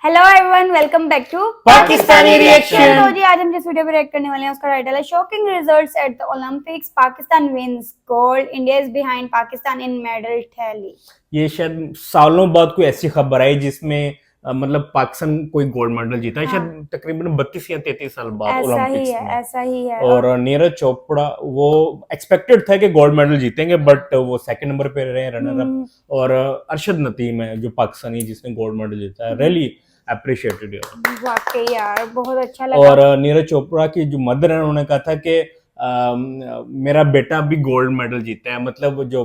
Hello everyone, welcome back to Pakistani reaction. तो जी आज हम जिस वीडियो पे रिएक्ट करने वाले हैं उसका टाइटल है shocking results at the Olympics, Pakistan wins gold, India is behind Pakistan in medal tally. ये शायद सालों बाद कोई ऐसी खबर आई जिसमें मतलब पाकिस्तान कोई गोल्ड मेडल जीता है। हाँ। शायद तकरीबन 32 या 33 साल बाद ऐसा ही ओलंपिक्स है, में। ऐसा ही है। और नीरज चोपड़ा वो एक्सपेक्टेड था कि गोल्ड मेडल जीतेंगे, बट वो सेकंड नंबर पे रहे, रनर अप। और अरशद नदीम है जो पाकिस्तानी जिसने गोल्ड मेडल जीता है। Really appreciated. वाकई यार बहुत अच्छा लगा। और नीरज चोपड़ा की जो मदर है उन्होंने कहा था कि मेरा बेटा भी गोल्ड मेडल जीता है, मतलब जो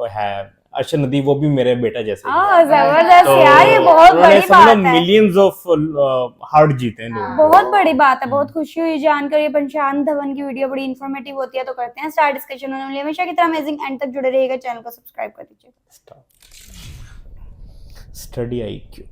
है अर्शद नदीम वो भी मेरे बेटा जैसे ही है। जबरदस्त यार, ये बहुत बड़ी बात है। मिलियंस ऑफ हार्ट जीते हैं लोग। बहुत बड़ी बात है, बहुत खुशी हुई जानकर। ये प्रशांत धवन की वीडियो बड़ी इन्फॉर्मेटिव होती है। तो करते हैं स्टार डिस्कशन। उन्होंने हमेशा की तरह अमेजिंग एंड तक जुड़े रहिएगा, चैनल को सब्सक्राइब कर दीजिए। Study IQ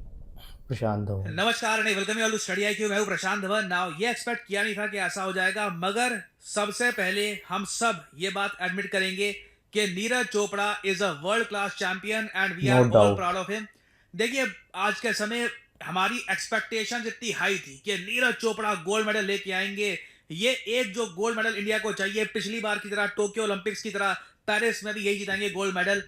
Prashant Dhawan. नमस्कार and welcome you all to study IQ. मैं हूं प्रशांत धवन। नाउ ये एक्सपेक्ट किया नहीं था कि ऐसा हो जाएगा, मगर सबसे पहले हम सब ये बात एडमिट करेंगे कि Neeraj Chopra is a world class champion and we No are all doubt. Proud of him. देखिए आज के समय हमारी एक्सपेक्टेशन इतनी हाई थी कि नीरज चोपड़ा गोल्ड मेडल लेके आएंगे। ये एक जो गोल्ड मेडल इंडिया को चाहिए, पिछली बार की तरह टोक्यो ओलंपिक्स की तरह पेरिस में भी यही जीतेंगे gold medal.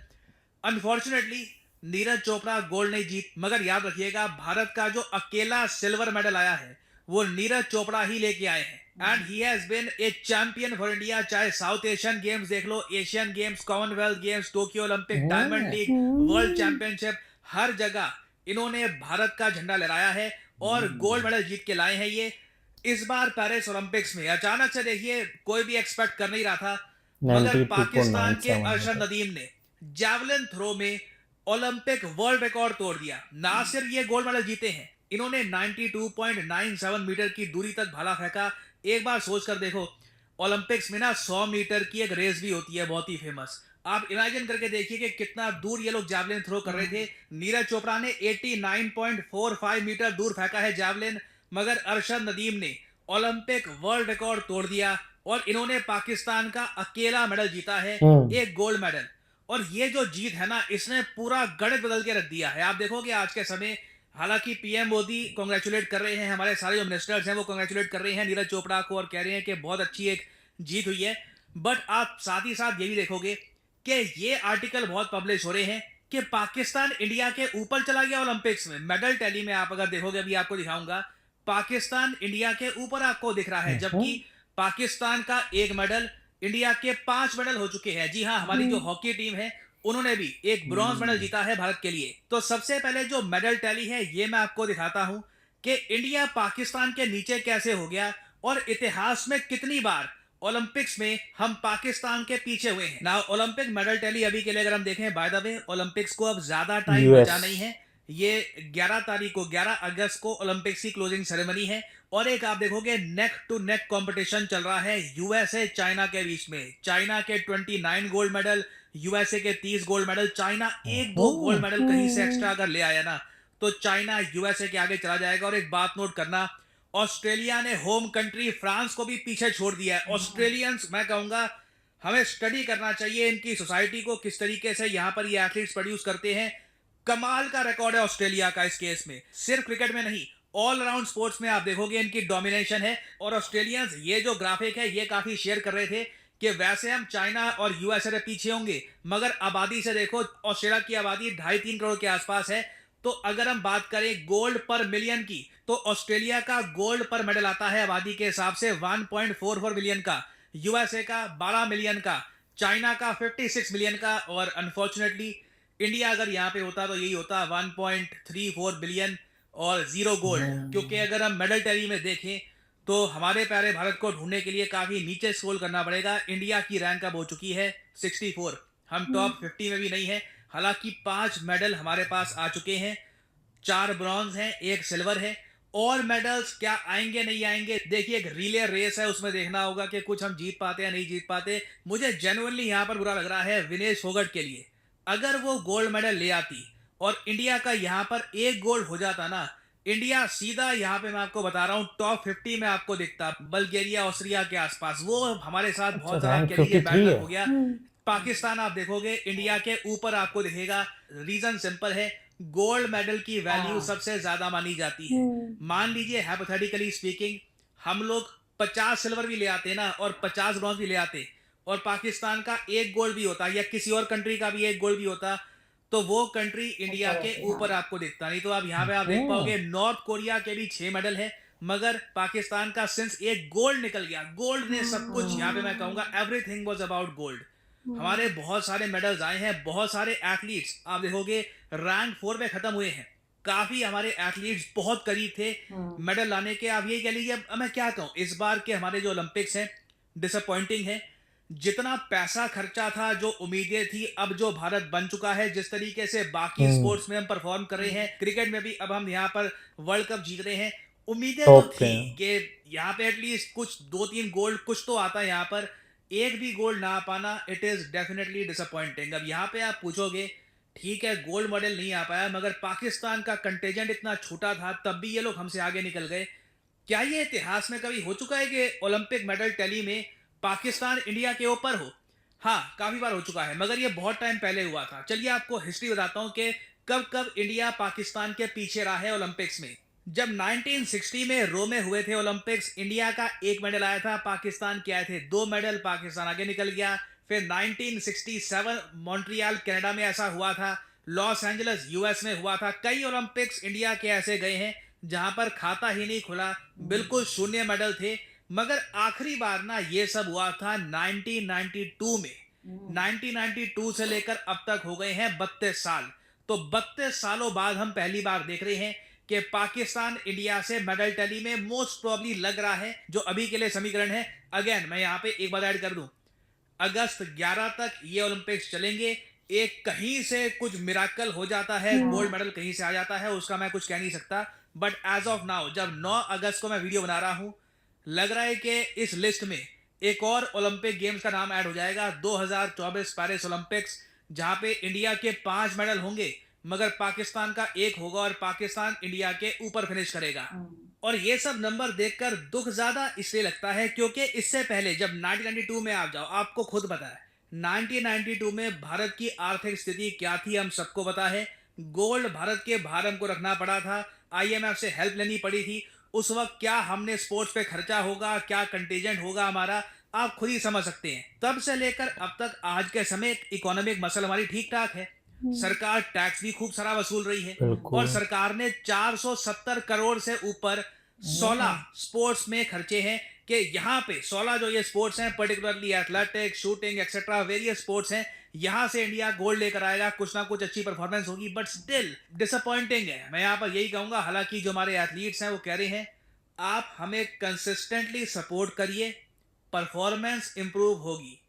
Unfortunately Neeraj Chopra gold नहीं जीत, मगर याद रखिएगा भारत का जो अकेला सिल्वर मेडल आया है वो नीरज चोपड़ा ही लेके आए हैं and he has been a champion for India. चाहे साउथ एशियन गेम्स देख लो, Asian Games, Commonwealth Games, Tokyo Olympic, Diamond League, World Championship, हर जगह इन्होंने भारत का झंडा लहराया है और गोल्ड मेडल जीत के लाए हैं। ये इस बार पेरिस ओलंपिक्स में अचानक से देखिए कोई भी एक्सपेक्ट कर नहीं रहा था, मगर पाकिस्तान के 92.97 अरशद नदीम ने जैवलिन थ्रो में ओलंपिक वर्ल्ड रिकॉर्ड तोड़ दिया। ना सिर्फ ये गोल्ड मेडल जीते हैं, इन्होंने 92.97 मीटर की दूरी तक भाला फेंका। एक बार सोच कर देखो, ओलंपिक्स में ना 100 मीटर की एक रेस भी होती है बहुत ही फेमस। आप इमेजिन करके देखिए कि कितना दूर ये लोग जैवलिन थ्रो कर रहे थे। नीरज चोपड़ा ने 89.45 मीटर दूर फेंका है जैवलिन, मगर अरशद नदीम ने ओलंपिक वर्ल्ड रिकॉर्ड तोड़ दिया और इन्होंने पाकिस्तान का अकेला मेडल जीता है, एक गोल्ड मेडल। और ये जो जीत है ना, इसने पूरा गणित बदल के रख दिया है। आप देखोगे आज के समय, हालांकि पीएम मोदी कांग्रेचुलेट कर रहे हैं, हमारे सारे जो मिनिस्टर्स हैं वो कांग्रेचुलेट कर रहे हैं नीरज चोपड़ा को और कह रहे हैं कि बहुत अच्छी एक जीत हुई है। बट आप साथ ही साथ ये भी देखोगे कि ये आर्टिकल बहुत पब्लिश हो रहे हैं कि पाकिस्तान इंडिया के ऊपर चला गया ओलंपिक्स में। मेडल टैली में आप अगर देखोगे, अभी आपको दिखाऊंगा, पाकिस्तान इंडिया के ऊपर आपको दिख रहा है, जबकि पाकिस्तान का एक मेडल, इंडिया के 5 मेडल हो चुके हैं। जी हाँ, हमारी जो हॉकी टीम है उन्होंने भी एक ब्रॉन्ज मेडल जीता है भारत के लिए। तो सबसे पहले जो मेडल टैली है ये मैं आपको दिखाता हूं कि इंडिया पाकिस्तान के नीचे कैसे हो गया और इतिहास में कितनी बार ओलंपिक्स में हम पाकिस्तान के पीछे हुए हैं। ना ओलंपिक मेडल टैली अभी के लिए अगर हम देखें, बाय द वे ओलंपिक्स को अब ज्यादा टाइम US बचा नहीं है। ये 11 तारीख को, 11 अगस्त को ओलंपिक्स की क्लोजिंग सेरेमनी है और एक आप देखोगे नेक टू नेक कंपटीशन चल रहा है यूएसए चाइना के बीच में। चाइना के 29 गोल्ड मेडल, यूएसए के 30 गोल्ड मेडल। चाइना एक दो गोल्ड मेडल कहीं से एक्स्ट्रा अगर ले आया ना तो चाइना यूएसए के आगे चला जाएगा। और एक बात नोट करना, ऑस्ट्रेलिया ने होम कंट्री फ्रांस को भी पीछे छोड़ दिया है। ऑस्ट्रेलियंस, मैं कहूंगा हमें स्टडी करना चाहिए इनकी सोसाइटी को, किस तरीके से यहां पर ये एथलीट्स प्रोड्यूस करते हैं। कमाल का रिकॉर्ड है ऑस्ट्रेलिया का इस केस में, सिर्फ क्रिकेट में नहीं, ऑल राउंड स्पोर्ट्स में आप देखोगे इनकी डोमिनेशन है। और ऑस्ट्रेलियंस, ये जो ग्राफिक है ये काफी शेयर कर रहे थे कि वैसे हम चाइना और यूएसए से पीछे होंगे, मगर आबादी से देखो ऑस्ट्रेलिया की आबादी 2.5-3 करोड़ के आसपास है। तो अगर हम बात करें गोल्ड पर मिलियन की, तो ऑस्ट्रेलिया का गोल्ड पर मेडल आता है आबादी के हिसाब से 1.44 मिलियन का, यूएसए का 12 मिलियन का, चाइना का 56 मिलियन का। और अनफॉर्चुनेटली इंडिया अगर यहाँ पे होता तो यही होता 1.34 बिलियन और 0 गोल्ड। क्योंकि अगर हम मेडल टैली में देखें तो हमारे प्यारे भारत को ढूंढने के लिए काफी नीचे स्क्रॉल करना पड़ेगा। इंडिया की रैंक अब हो चुकी है 64, हम टॉप 50 में भी नहीं है। हालांकि 5 मेडल हमारे पास आ चुके हैं, 4 ब्रॉन्ज हैं, 1 सिल्वर है। और मेडल्स क्या आएंगे नहीं आएंगे, देखिए एक रिले रेस है, उसमें देखना होगा कि कुछ हम जीत पाते या नहीं जीत पाते। मुझे जेन्युइनली यहाँ पर बुरा लग रहा है विनेश फोगट के लिए। अगर वो गोल्ड मेडल ले आती और इंडिया का यहाँ पर एक गोल्ड हो जाता ना, इंडिया सीधा यहाँ पे मैं आपको बता रहा हूँ टॉप 50 में आपको दिखता, बल्गेरिया ऑस्ट्रिया के आसपास। वो हमारे साथ बहुत ज्यादा रैंक कह लीजिए 53 बैटल है। हो गया। पाकिस्तान आप देखोगे इंडिया के ऊपर आपको दिखेगा। रीजन सिंपल है, गोल्ड मेडल की वैल्यू हाँ। सबसे ज्यादा मानी जाती है। मान लीजिए हाइपोथेटिकली स्पीकिंग, हम लोग 50 सिल्वर भी ले आते ना और 50 ब्रॉन्ज भी ले आते, और पाकिस्तान का एक गोल्ड भी होता या किसी और कंट्री का भी एक गोल्ड भी होता, तो वो कंट्री इंडिया ऊपर के होती, ऊपर हाँ। आपको दिखता नहीं। तो अब यहाँ पे आप देख हम्म। पाओगे नॉर्थ कोरिया के भी 6 मेडल है, मगर पाकिस्तान का सिंस एक गोल्ड निकल गया, गोल्ड ने सब कुछ, यहाँ पे मैं कहूंगा एवरीथिंग वाज अबाउट गोल्ड। हमारे बहुत सारे मेडल्स आए हैं, बहुत सारे एथलीट्स आप देखोगे रैंक 4 में खत्म हुए हैं। काफी हमारे एथलीट्स बहुत करीब थे मेडल लाने के। आप ये कह लीजिए, अब मैं क्या कहूँ, इस बार के हमारे जो ओलंपिक्स हैं डिसअपॉइंटिंग है। जितना पैसा खर्चा था, जो उम्मीदें थी, अब जो भारत बन चुका है, जिस तरीके से बाकी स्पोर्ट्स में हम परफॉर्म कर रहे हैं, क्रिकेट में भी अब हम यहाँ पर वर्ल्ड कप जीत रहे हैं, उम्मीदें तो टॉप पे थी हैं। कि यहाँ पे एटलीस्ट कुछ 2-3 गोल्ड कुछ तो आता है। यहाँ पर एक भी गोल्ड ना आ पाना, इट इज डेफिनेटली डिसअपॉइंटिंग। अब यहाँ पे आप पूछोगे, ठीक है गोल्ड मेडल नहीं आ पाया, मगर पाकिस्तान का कंटेजेंट इतना छोटा था, तब भी ये लोग हमसे आगे निकल गए। क्या ये इतिहास में कभी हो चुका है कि ओलंपिक मेडल टैली में पाकिस्तान इंडिया के ऊपर हो? हाँ, काफी बार हो चुका है, मगर ये बहुत टाइम पहले हुआ था। चलिए आपको हिस्ट्री बताता हूँ कि कब कब इंडिया पाकिस्तान के पीछे रहा है ओलंपिक्स में। जब 1960 में रोम में हुए थे ओलंपिक्स, इंडिया का एक मेडल आया था, पाकिस्तान के आए थे 2 मेडल, पाकिस्तान आगे निकल गया। फिर 1967 मॉन्ट्रियल कनाडा में ऐसा हुआ था, लॉस एंजलिस यूएस में हुआ था। कई ओलंपिक्स इंडिया के ऐसे गए हैं जहां पर खाता ही नहीं खुला, बिल्कुल शून्य मेडल थे। मगर आखिरी बार ना ये सब हुआ था 1992 में। 1992 से लेकर अब तक हो गए हैं 32 साल। तो 32 सालों बाद हम पहली बार देख रहे हैं कि पाकिस्तान इंडिया से मेडल टैली में मोस्ट प्रोबेबली लग रहा है। जो अभी के लिए समीकरण है, अगेन मैं यहाँ पे एक बार ऐड कर दूं, अगस्त 11 तक ये ओलंपिक्स चलेंगे। एक कहीं से कुछ मिराकल हो जाता है, गोल्ड मेडल कहीं से आ जाता है, उसका मैं कुछ कह नहीं सकता। बट एज ऑफ नाउ, जब 9 अगस्त को मैं वीडियो बना रहा हूं, लग रहा है कि इस लिस्ट में एक और ओलंपिक गेम्स का नाम ऐड हो जाएगा, 2024 पेरिस ओलंपिक्स, जहां पे इंडिया के 5 मेडल होंगे, मगर पाकिस्तान का एक होगा और पाकिस्तान इंडिया के ऊपर फिनिश करेगा। और ये सब नंबर देखकर दुख ज्यादा इसलिए लगता है क्योंकि इससे पहले जब 1992 में आप जाओ, आपको खुद पता है 1992 में भारत की आर्थिक स्थिति क्या थी, हम सबको पता है। गोल्ड भारत के बाहर हमको रखना पड़ा था, आईएमएफ से हेल्प लेनी पड़ी थी। उस वक्त क्या हमने स्पोर्ट्स पे खर्चा होगा, क्या कंटीजेंट होगा हमारा, आप खुद ही समझ सकते हैं। तब से लेकर अब तक आज के समय इकोनॉमिक मसल हमारी ठीक ठाक है, सरकार टैक्स भी खूब सारा वसूल रही है, बिल्कुल। और सरकार ने 470 करोड़ से ऊपर 16 स्पोर्ट्स में खर्चे हैं। कि यहाँ पे 16 जो ये स्पोर्ट्स हैं, particularly athletics, shooting etcetera, various sports हैं, यहाँ से इंडिया गोल्ड लेकर आएगा, कुछ ना कुछ अच्छी परफॉर्मेंस होगी, बट स्टिल डिसअपॉइंटिंग है। मैं यहाँ पर यही कहूंगा, हालांकि जो हमारे एथलीट्स हैं वो कह रहे हैं आप हमें कंसिस्टेंटली सपोर्ट करिए, परफॉर्मेंस इंप्रूव होगी।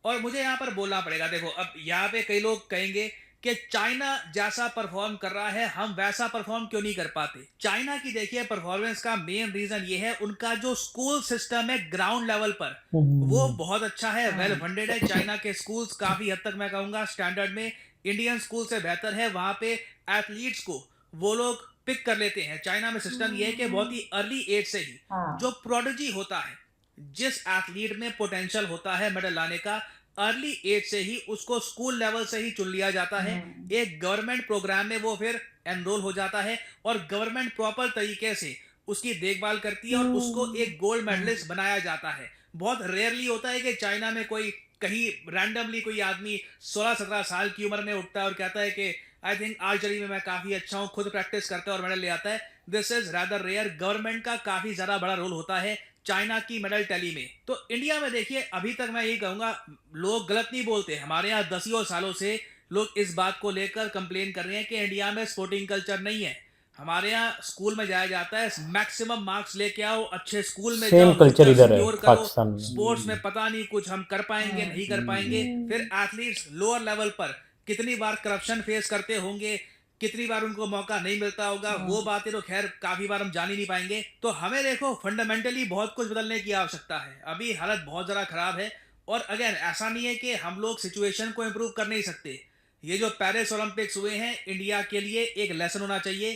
और मुझे यहाँ पर बोलना पड़ेगा, देखो अब यहाँ पे कई लोग कहेंगे कि चाइना जैसा परफॉर्म कर रहा है, हम वैसा परफॉर्म क्यों नहीं कर पाते। चाइना की देखिए परफॉर्मेंस का मेन रीजन ये है, उनका जो स्कूल सिस्टम है ग्राउंड लेवल पर, वो बहुत अच्छा है, वेल फंडेड है। चाइना के स्कूल्स काफी हद तक मैं कहूंगा स्टैंडर्ड में इंडियन स्कूल से बेहतर है। वहां पे एथलीट्स को वो लोग पिक कर लेते हैं। चाइना में सिस्टम ये है कि बहुत ही अर्ली एज से ही जो प्रोडिजी होता है, जिस एथलीट में पोटेंशियल होता है मेडल लाने का, अर्ली एज से ही उसको स्कूल लेवल से ही चुन लिया जाता है। एक गवर्नमेंट प्रोग्राम में वो फिर एनरोल हो जाता है, और गवर्नमेंट प्रॉपर तरीके से उसकी देखभाल करती है और उसको एक गोल्ड मेडलिस्ट बनाया जाता है। बहुत रेयरली होता है कि चाइना में कोई कहीं रैंडमली कोई आदमी 16-17 साल की उम्र में उठता है और कहता है कि आई थिंक आर्चरी में मैं काफी अच्छा हूं, खुद प्रैक्टिस करता है और मेडल ले आता है। This is rather rare. Government का काफी ज्यादा बड़ा रोल होता है चाइना की मेडल टैली में। तो इंडिया में देखिए, अभी तक मैं यही कहूंगा, लोग गलत नहीं बोलते, हमारे यहाँ दसियों सालों से लोग इस बात को लेकर कंप्लेन कर रहे हैं कि इंडिया में स्पोर्टिंग कल्चर नहीं है। हमारे यहाँ स्कूल में जाया जाता है, मैक्सिमम मार्क्स लेके आओ, अच्छे स्कूल में सेम जाओ, कल्चर फ्यूचर इधर है सिक्योर करो। पाकिस्तान में। स्पोर्ट्स में पता नहीं कुछ हम कर पाएंगे नहीं कर पाएंगे। फिर एथलीट्स लोअर लेवल पर कितनी बार करप्शन फेस करते होंगे, कितनी बार उनको मौका नहीं मिलता होगा, वो बातें तो खैर काफी बार हम जान ही नहीं पाएंगे। तो हमें देखो फंडामेंटली बहुत कुछ बदलने की आवश्यकता है। अभी हालत बहुत ज्यादा खराब है, और अगेन ऐसा नहीं है कि हम लोग सिचुएशन को इंप्रूव कर नहीं सकते। ये जो पेरिस ओलंपिक्स हुए हैं, इंडिया के लिए एक लेसन होना चाहिए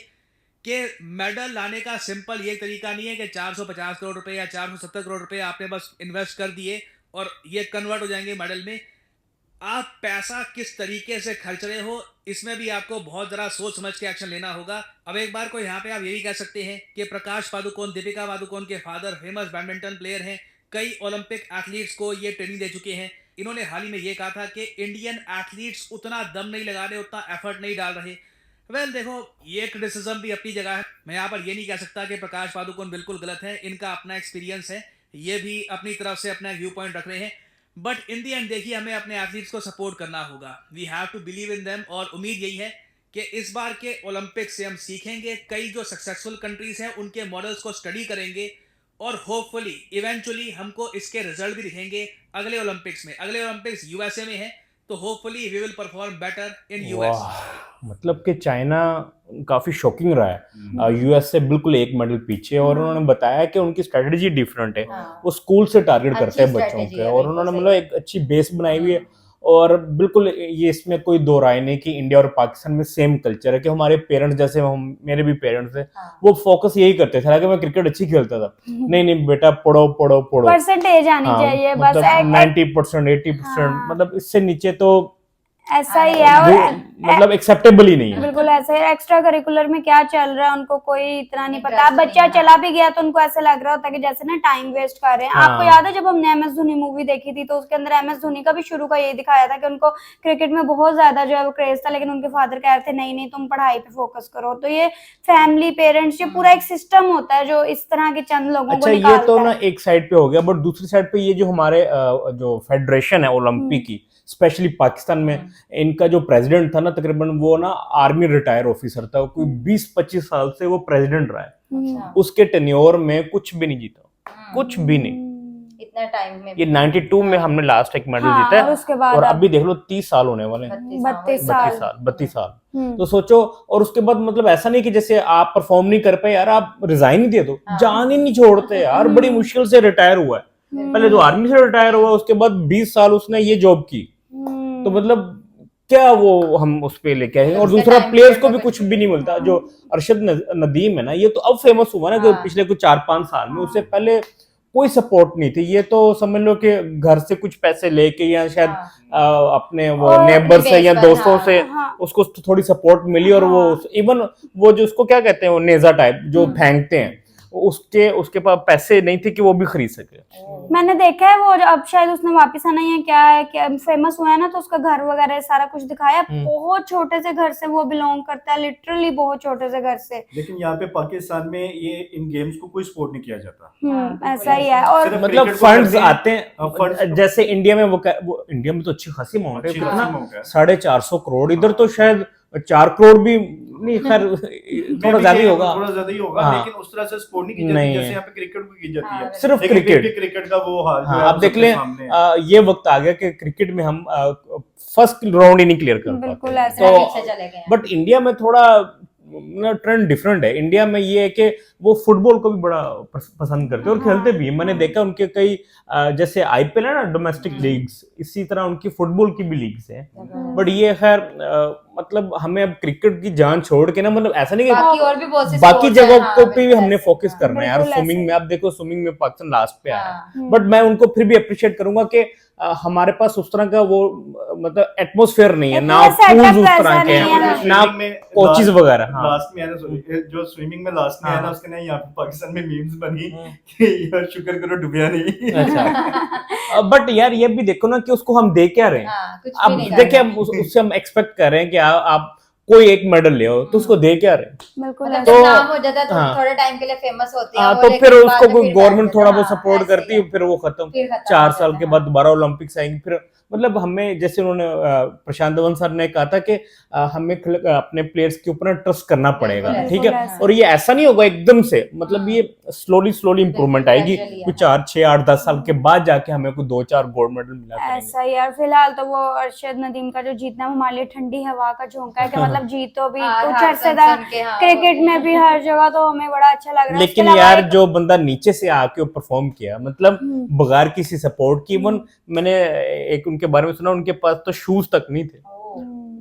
कि मेडल लाने का सिंपल ये तरीका नहीं है कि 450 करोड़ रुपए या 470 करोड़ रुपए आपने बस इन्वेस्ट कर दिए और ये कन्वर्ट हो जाएंगे मेडल में। आप पैसा किस तरीके से खर्च रहे हो, इसमें भी आपको बहुत जरा सोच समझ के एक्शन लेना होगा। अब एक बार को यहाँ पे आप यही कह सकते हैं कि प्रकाश पादुकोण, दीपिका पादुकोण के फादर फेमस बैडमिंटन प्लेयर हैं, कई ओलंपिक एथलीट्स को ये ट्रेनिंग दे चुके हैं। इन्होंने हाल ही में ये कहा था कि इंडियन एथलीट्स उतना दम नहीं लगा रहे, उतना एफर्ट नहीं डाल रहे। वेल देखो, ये क्रिटिसिज्म भी अपनी जगह है। मैं यहाँ पर ये नहीं कह सकता कि प्रकाश पादुकोण बिल्कुल गलत है, इनका अपना एक्सपीरियंस है, ये भी अपनी तरफ से अपना व्यू पॉइंट रख रहे हैं। बट इन दी एंड देखिए, हमें अपने एथलीट्स को सपोर्ट करना होगा। We have to believe in them, और उम्मीद यही है कि इस बार के ओलंपिक्स से हम सीखेंगे, कई जो सक्सेसफुल कंट्रीज हैं उनके मॉडल्स को स्टडी करेंगे, और होपफुली इवेंचुअली हमको इसके रिजल्ट भी दिखेंगे अगले ओलंपिक्स में। अगले ओलंपिक्स यूएसए में है, तो hopefully we will perform better in US. मतलब कि चाइना काफी शॉकिंग रहा है, यूएस से बिल्कुल एक मेडल पीछे, और उन्होंने बताया कि उनकी स्ट्रेटजी डिफरेंट है। वो स्कूल से टारगेट करते हैं बच्चों के, और उन्होंने मतलब एक अच्छी बेस बनाई हुई है। और बिल्कुल ये इसमें कोई दो राय नहीं कि इंडिया और पाकिस्तान में सेम कल्चर है, कि हमारे पेरेंट्स जैसे मेरे भी पेरेंट्स हैं, वो फोकस यही करते थे। हालांकि मैं क्रिकेट अच्छी खेलता था, नहीं बेटा पढ़ो पढ़ो पढ़ो, परसेंटेज आनी चाहिए बस, मतलब 90% 80%, मतलब इससे नीचे तो ऐसा ही है। और मतलब एक्सेप्टेबल ही नहीं है। बिल्कुल ऐसा है। एक्स्ट्रा करिकुलर में क्या चल रहा है उनको कोई इतना नहीं पता। अब बच्चा चला भी गया तो उनको ऐसा लग रहा होता है कि जैसे ना टाइम वेस्ट कर रहे हैं। आपको याद है जब हमने एमएस धोनी मूवी देखी थी, तो उसके अंदर एमएस धोनी का भी शुरू का यही दिखाया था कि उनको क्रिकेट में बहुत ज्यादा जो है वो क्रेज था, लेकिन उनके फादर कह रहे थे नहीं नहीं तुम पढ़ाई पे फोकस करो। तो ये फैमिली, पेरेंट्स, ये पूरा एक सिस्टम होता है जो इस तरह के चंद लोगों को अच्छा, ये निकालता तो है। ना एक साइड पे हो गया, बट दूसरी साइड पे ये जो हमारे जो फेडरेशन है ओलंपिक की, स्पेशली पाकिस्तान में, इनका जो प्रेसिडेंट था ना, तकरीबन वो ना आर्मी रिटायर ऑफिसर था, कोई 20-25 साल से वो प्रेसिडेंट रहा है। उसके टेन्योर में कुछ भी नहीं जीता, कुछ भी नहीं। इतना टाइम में ये 92 में हमने लास्ट एक मेडल जीता और है, उसके बाद और अभी देख लो 30 साल होने वाले हैं, 32 साल। तो सोचो, और उसके बाद मतलब ऐसा नहीं कि जैसे आप परफॉर्म नहीं कर पाए यार, आप रिजाइन ही दे दो, जान ही नहीं छोड़ते यार। बड़ी मुश्किल से रिटायर हुआ है, पहले तो आर्मी से रिटायर हुआ, उसके बाद 20 साल उसने ये जॉब की। तो मतलब क्या वो हम उस पे लेके आए। और दूसरा, प्लेयर्स को भी कुछ भी नहीं मिलता। जो अरशद नदीम है ना, ये तो अब फेमस हुआ ना, कि पिछले कुछ 4-5 साल में, उससे पहले कोई सपोर्ट नहीं थी। ये तो समझ लो कि घर से कुछ पैसे लेके, या शायद अपने वो नेबर से या दोस्तों से उसको थोड़ी सपोर्ट मिली, और वो इवन वो जो उसको क्या कहते हैं, वो नेजा टाइप जो फेंकते हैं, उसके पास पैसे नहीं थे कि वो भी खरीद सके। मैंने देखा है वो अब शायद उसने वापस आना है, क्या है क्या फेमस हुआ है ना, तो उसका घर वगैरह सारा कुछ दिखाया। बहुत छोटे से घर से वो बिलोंग करता है, लिटरली बहुत छोटे से घर से। लेकिन यहाँ पे पाकिस्तान में ये इन गेम्स को कोई सपोर्ट नहीं किया जाता। ऐसा ही है। और मतलब फंड्स आते हैं, जैसे इंडिया में वो इंडिया में तो अच्छी खासी अमाउंट है, कितना 450 करोड़, इधर तो शायद 4 करोड़ भी नहीं, खैर थोड़ा ज्यादा ही होगा, लेकिन उस तरह से सपोर्ट नहीं की जाती जैसे यहाँ पे क्रिकेट को की जाती है। सिर्फ क्रिकेट का वो हाल है। आप देख लें, ये वक्त आ गया कि क्रिकेट में हम फर्स्ट राउंड ही नहीं क्लियर कर पाते। बिल्कुल ऐसा तो बट इंडिया में थोड़ा ट्रेंड डिफरेंट है। इंडिया में ये है कि वो फुटबॉल को भी बड़ा पसंद करते हैं और खेलते भी। मैंने देखा उनके कई जैसे आईपीएल है ना, डोमेस्टिक लीग्स, इसी तरह उनकी फुटबॉल की भी लीग्स हैं। बट ये खैर मतलब हमें अब क्रिकेट की जान छोड़ के ना, मतलब ऐसा नहीं कि बाकी जगहों को भी हमने फोकस करना है यार। स्विमिंग में आप देखो, स्विमिंग में पाकिस्तान लास्ट पे आया, बट मैं उनको फिर भी अप्रिशिएट करूंगा कि हमारे पास उस तरह का वो मतलब एटमॉस्फेयर नहीं है ना, पूल्स उस तरह के हैं ना, कोचेस वगैरह। लास्ट में है ना, जो स्विमिंग में लास्ट में है ना, उसके ना यहाँ पे पाकिस्तान में मीम्स बनी कि यार शुक्र करो डूबया नहीं। अच्छा, बट यार ये भी देखो ना कि उसको हम दे क्या रहे हैं। अब देखिए, उससे हम एक्सपेक्ट कर रहे हैं कि आप कोई एक मेडल ले आओ, तो उसको दे क्या रहे। बिल्कुल तो नाम हो जाता है, थोड़े टाइम के लिए फेमस होते हैं, तो फिर उसको कोई गवर्नमेंट थोड़ा बहुत सपोर्ट करती है, फिर वो खत्म। 4 साल के बाद दोबारा ओलंपिक्स आएंगे। फिर मतलब हमें, जैसे उन्होंने प्रशांत धवन सर ने कहा था कि हमें अपने प्लेयर्स के ऊपर ट्रस्ट करना पड़ेगा, ठीक है। और ये ऐसा नहीं होगा एकदम से, मतलब ये स्लोली इंप्रूवमेंट आएगी। कुछ 4, 6, 8, 10 साल के बाद जाके हमें कोई 2-4 गोल्ड मेडल मिला। ऐसा यार, फिलहाल तो वो अरशद नदीम का जो जीतना हमारे लिए ठंडी हवा का झोंका है कि मतलब जीतो भी कुछ अर्से तक। क्रिकेट में भी हर जगह तो हमें बड़ा अच्छा लग रहा है। लेकिन यार जो बंदा नीचे से आके परफॉर्म किया, मतलब बगैर किसी सपोर्ट की, इवन मैंने एक उनके बारे में सुना, उनके पास तो शूज तक नहीं थे।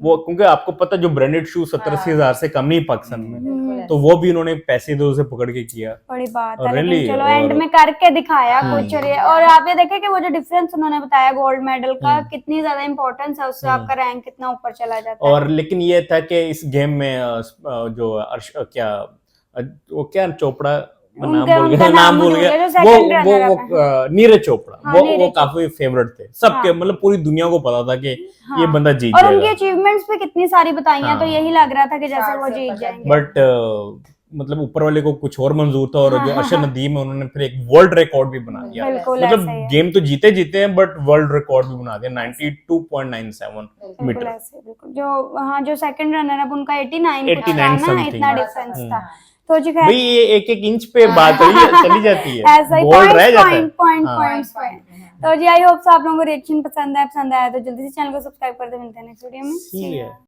वो क्योंकि आपको पता जो ब्रांडेड शू 70-80 हजार से कम नहीं पाकिस्तान में, बिल्कुल तो वो भी उन्होंने पैसे दो से पकड़ के किया। बड़ी बात और है, लेकिन really, चलो और- एंड में करके दिखाया कुछ। और आप ये देखे कि वो जो डिफरेंस उन्होंने बताया गोल्ड मेडल का, कितनी ज्यादा इंपॉर्टेंस है उससे, आपका रैंक कितना ऊपर चला जाता है। और लेकिन ये था कि इस गेम में जो वो क्या चोपड़ा नाम उनका भूल गया, नाम नाम भूल भूल गया, गया, जो वो second runner up है। नीरज चोपड़ा, हाँ, वो नीरज काफी फेवरेट थे सबके, हाँ। मतलब पूरी दुनिया को पता था कि हाँ। ये बंदा जीत और उनकी जाएगा। अचीवमेंट्स भी कितनी सारी बताई हैं, तो हाँ। यही लग रहा था कि जैसे 60 वो से जीत ऊपर जाएंगे। बट मतलब ऊपर वाले को कुछ और मंजूर था, और हाँ, जो हाँ, अर्शद हाँ। नदीम है उन्होंने फिर एक वर्ल्ड रिकॉर्ड भी बना दिया। बिल्कुल मतलब ऐसा ही है। गेम तो जीते हैं बट वर्ल्ड रिकॉर्ड भी बना दिया 92.97 बिल्कुल मीटर। ऐसे, बिल्कुल। जो हाँ, जो सेकंड रनर अब उनका 89 कुछ था 89 ना, something। इतना डिफरेंस हम्म। था। तो जी भाई खैर, ये एक इंच पे बात हुई है, चली जाती है, ऐसा ही गोल्ड रह जाता है। पॉइंट हाँ। पॉइंट। तो जी आई होप आप लोगों को रिएक्शन पसंद आया है, पसंद आया तो जल्दी से चैनल को सब्सक्राइब कर दे। मिलते हैं नेक्स्ट वीडियो में। See ya।